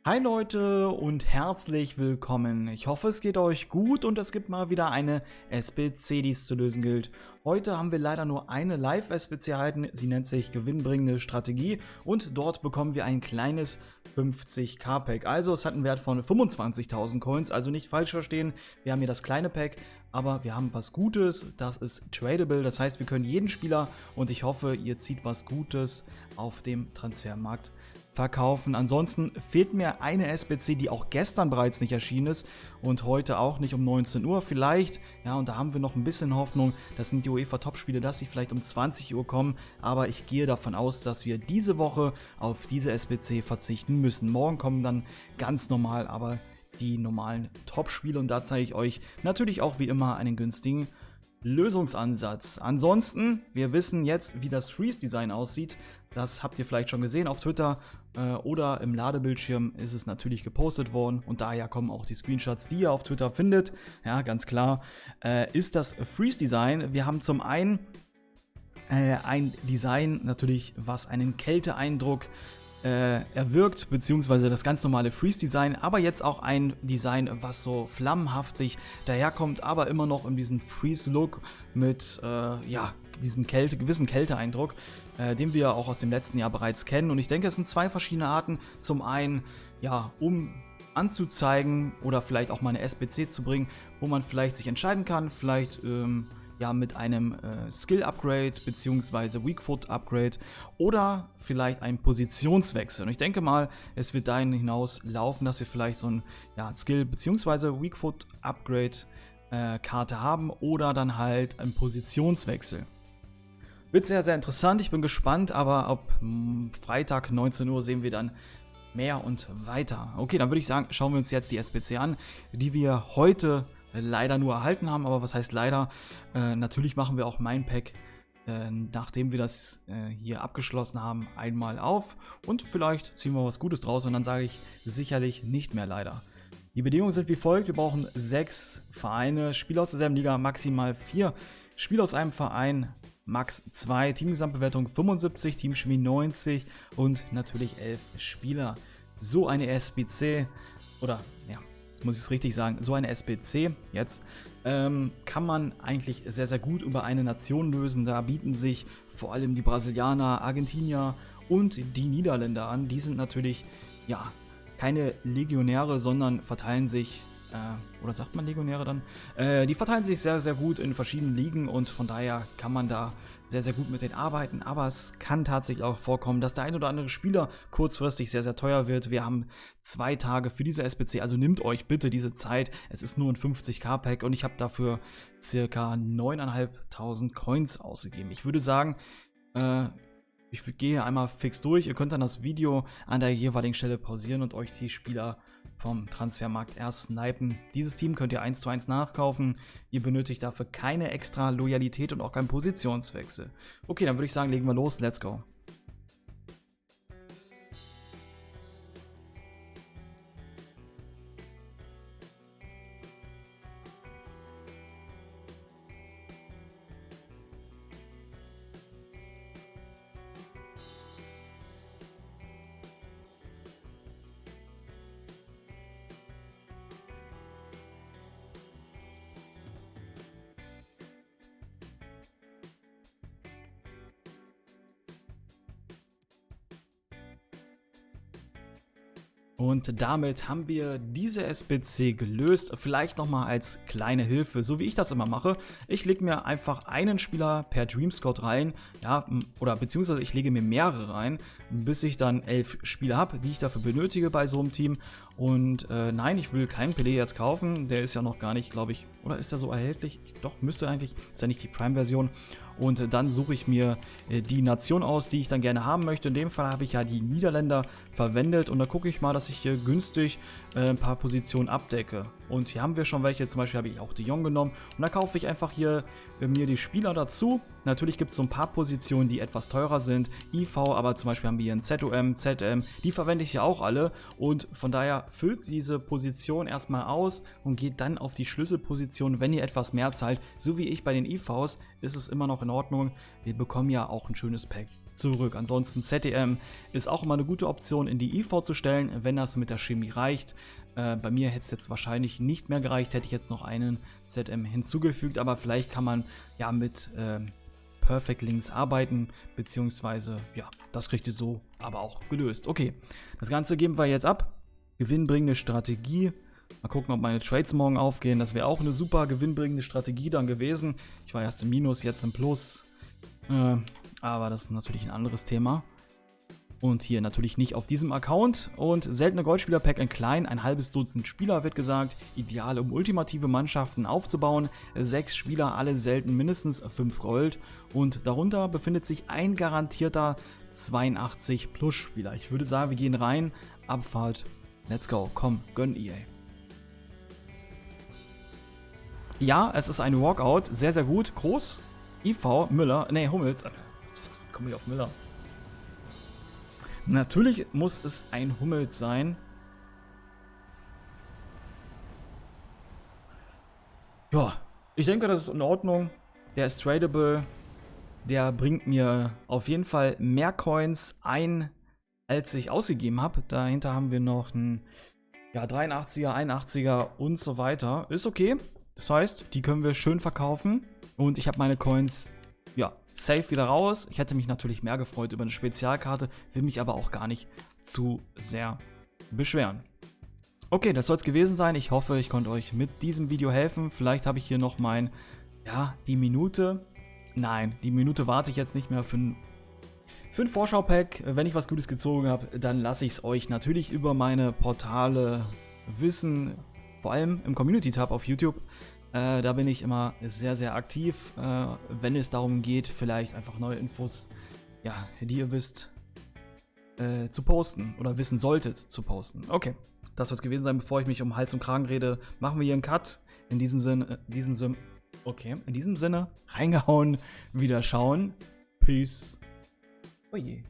Hi Leute und herzlich willkommen. Ich hoffe, es geht euch gut und es gibt mal wieder eine SBC, die es zu lösen gilt. Heute haben wir leider nur eine Live-SBC erhalten. Sie nennt sich gewinnbringende Strategie und dort bekommen wir ein kleines 50k-Pack. Also es hat einen Wert von 25.000 Coins, also nicht falsch verstehen. Wir haben hier das kleine Pack, aber wir haben was Gutes. Das ist tradable, das heißt, wir können jeden Spieler und ich hoffe, ihr zieht was Gutes auf dem Transfermarkt verkaufen. Ansonsten fehlt mir eine SBC, die auch gestern bereits nicht erschienen ist und heute auch nicht um 19 Uhr vielleicht. Ja, und da haben wir noch ein bisschen Hoffnung. Das sind die UEFA-Top-Spiele, dass sie vielleicht um 20 Uhr kommen. Aber ich gehe davon aus, dass wir diese Woche auf diese SBC verzichten müssen. Morgen kommen dann ganz normal, aber die normalen Top-Spiele. Und da zeige ich euch natürlich auch wie immer einen günstigen Lösungsansatz. Ansonsten, wir wissen jetzt, wie das Freeze-Design aussieht. Das habt ihr vielleicht schon gesehen auf Twitter oder im Ladebildschirm ist es natürlich gepostet worden und daher kommen auch die Screenshots, die ihr auf Twitter findet. Ja, ganz klar, ist das Freeze-Design. Wir haben zum einen ein Design natürlich, was einen Kälteeindruck erwirkt, beziehungsweise das ganz normale Freeze-Design, aber jetzt auch ein Design, was so flammenhaftig daherkommt, aber immer noch in diesem Freeze-Look mit diesen gewissen Kälteeindruck, den wir auch aus dem letzten Jahr bereits kennen. Und ich denke, es sind zwei verschiedene Arten. Zum einen, ja, um anzuzeigen oder vielleicht auch mal eine SBC zu bringen, wo man vielleicht sich entscheiden kann, vielleicht mit einem Skill-Upgrade bzw. Weak-Foot-Upgrade oder vielleicht einen Positionswechsel. Und ich denke mal, es wird dahin hinaus laufen, dass wir vielleicht so ein Skill- bzw. Weak-Foot-Upgrade-Karte haben oder dann halt einen Positionswechsel. Wird sehr, sehr interessant. Ich bin gespannt, aber ab Freitag 19 Uhr sehen wir dann mehr und weiter. Okay, dann würde ich sagen, schauen wir uns jetzt die SBC an, die wir heute leider nur erhalten haben, aber was heißt leider? Natürlich machen wir auch mein Pack, nachdem wir das hier abgeschlossen haben, einmal auf und vielleicht ziehen wir was Gutes draus und dann sage ich sicherlich nicht mehr leider. Die Bedingungen sind wie folgt: Wir brauchen 6 Vereine, Spieler aus derselben Liga, maximal 4 Spieler aus einem Verein, max 2, Teamgesamtbewertung 75, Teamchemie 90 und natürlich 11 Spieler. So eine SBC, oder ja, muss ich es richtig sagen, so eine SBC jetzt kann man eigentlich sehr, sehr gut über eine Nation lösen. Da bieten sich vor allem die Brasilianer, Argentinier und die Niederländer an. Die sind natürlich, ja, keine Legionäre, sondern verteilen sich, oder sagt man Legionäre dann? Die verteilen sich sehr, sehr gut in verschiedenen Ligen und von daher kann man da sehr, sehr gut mit denen arbeiten, aber es kann tatsächlich auch vorkommen, dass der ein oder andere Spieler kurzfristig sehr, sehr teuer wird. Wir haben 2 Tage für diese SBC, also nehmt euch bitte diese Zeit. Es ist nur ein 50k-Pack und ich habe dafür circa 9.500 Coins ausgegeben. Ich würde sagen, ich gehe einmal fix durch. Ihr könnt dann das Video an der jeweiligen Stelle pausieren und euch die Spieler vom Transfermarkt erst snipen. Dieses Team könnt ihr 1:1 nachkaufen. Ihr benötigt dafür keine extra Loyalität und auch keinen Positionswechsel. Okay, dann würde ich sagen, legen wir los. Let's go. Und damit haben wir diese SBC gelöst. Vielleicht nochmal als kleine Hilfe, so wie ich das immer mache. Ich lege mir einfach einen Spieler per Dream Squad rein, ja, oder beziehungsweise ich lege mir mehrere rein, bis ich dann 11 Spieler habe, die ich dafür benötige bei so einem Team. Und nein, ich will keinen Pelé jetzt kaufen, der ist ja noch gar nicht, glaube ich, oder ist der so erhältlich? Doch, müsste eigentlich, ist ja nicht die Prime-Version. Und dann suche ich mir die Nation aus, die ich dann gerne haben möchte. In dem Fall habe ich ja die Niederländer verwendet und da gucke ich mal, dass ich hier günstig ein paar Positionen abdecke. Und hier haben wir schon welche, zum Beispiel habe ich auch de Jong genommen und da kaufe ich einfach hier mir die Spieler dazu. Natürlich gibt es so ein paar Positionen, die etwas teurer sind, IV, aber zum Beispiel haben wir hier ein ZOM, ZM, die verwende ich ja auch alle und von daher füllt diese Position erstmal aus und geht dann auf die Schlüsselposition, wenn ihr etwas mehr zahlt, so wie ich bei den IVs, ist es immer noch in Ordnung. Wir bekommen ja auch ein schönes Pack zurück. Ansonsten ZDM ist auch immer eine gute Option, in die IV zu stellen, wenn das mit der Chemie reicht. Bei mir hätte es jetzt wahrscheinlich nicht mehr gereicht, hätte ich jetzt noch einen ZM hinzugefügt, aber vielleicht kann man ja mit Perfect Links arbeiten, beziehungsweise, ja, das kriegt ihr so aber auch gelöst. Okay, das Ganze geben wir jetzt ab. Gewinnbringende Strategie. Mal gucken, ob meine Trades morgen aufgehen. Das wäre auch eine super gewinnbringende Strategie dann gewesen. Ich war erst im Minus, jetzt im Plus. Aber das ist natürlich ein anderes Thema. Und hier natürlich nicht auf diesem Account. Und seltene Goldspieler-Pack in klein, ein halbes Dutzend Spieler wird gesagt. Ideal, um ultimative Mannschaften aufzubauen. 6 Spieler, alle selten mindestens 5 Gold. Und darunter befindet sich ein garantierter 82-Plus-Spieler. Ich würde sagen, wir gehen rein. Abfahrt. Let's go. Komm, gönn EA. Ja, es ist ein Walkout. Sehr, sehr gut. Groß. IV, Müller. Ne, Hummels. Was komme ich auf Müller? Natürlich muss es ein Hummels sein. Ja, ich denke, das ist in Ordnung. Der ist tradable. Der bringt mir auf jeden Fall mehr Coins ein, als ich ausgegeben habe. Dahinter haben wir noch einen 83er, 81er und so weiter. Ist okay. Das heißt, die können wir schön verkaufen. Und ich habe meine Coins, ja, safe wieder raus. Ich hätte mich natürlich mehr gefreut über eine Spezialkarte, will mich aber auch gar nicht zu sehr beschweren. Okay, das soll es gewesen sein. Ich hoffe, ich konnte euch mit diesem Video helfen. Vielleicht habe ich hier noch die Minute. Nein, die Minute warte ich jetzt nicht mehr für ein Vorschau-Pack. Wenn ich was Gutes gezogen habe, dann lasse ich es euch natürlich über meine Portale wissen. Vor allem im Community-Tab auf YouTube. Da bin ich immer sehr, sehr aktiv, wenn es darum geht, vielleicht einfach neue Infos, ja, die ihr wisst, zu posten oder wissen solltet zu posten. Okay, das soll es gewesen sein. Bevor ich mich um Hals und Kragen rede, machen wir hier einen Cut. In diesem Sinne, reingehauen, wieder schauen. Peace. Oh je.